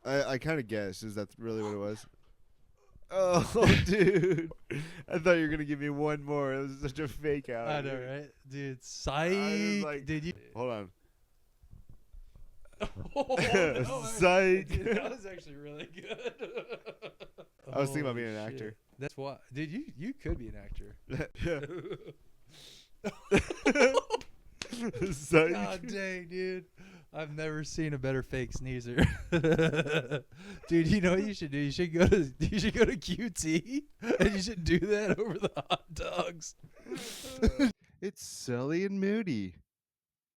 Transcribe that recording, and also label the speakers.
Speaker 1: I kind of guessed. Is that really what it was? Oh, dude. I thought you were going to give me one more. It was such a fake out.
Speaker 2: I know,
Speaker 1: dude.
Speaker 2: right? Dude,
Speaker 1: I was
Speaker 2: psych.
Speaker 1: like,
Speaker 2: Dude, you.
Speaker 1: hold on.
Speaker 2: Oh, no,
Speaker 1: Psych.
Speaker 2: Dude, that was actually really good.
Speaker 1: I was thinking about
Speaker 2: Holy
Speaker 1: being an
Speaker 2: shit.
Speaker 1: actor.
Speaker 2: That's why. Dude, you could be an actor.
Speaker 1: Psych.
Speaker 2: God dang, dude. I've never seen a better fake sneezer. Dude, you know what you should do? You should go to QT and you should do that over the hot dogs.
Speaker 1: It's Sully and Moody.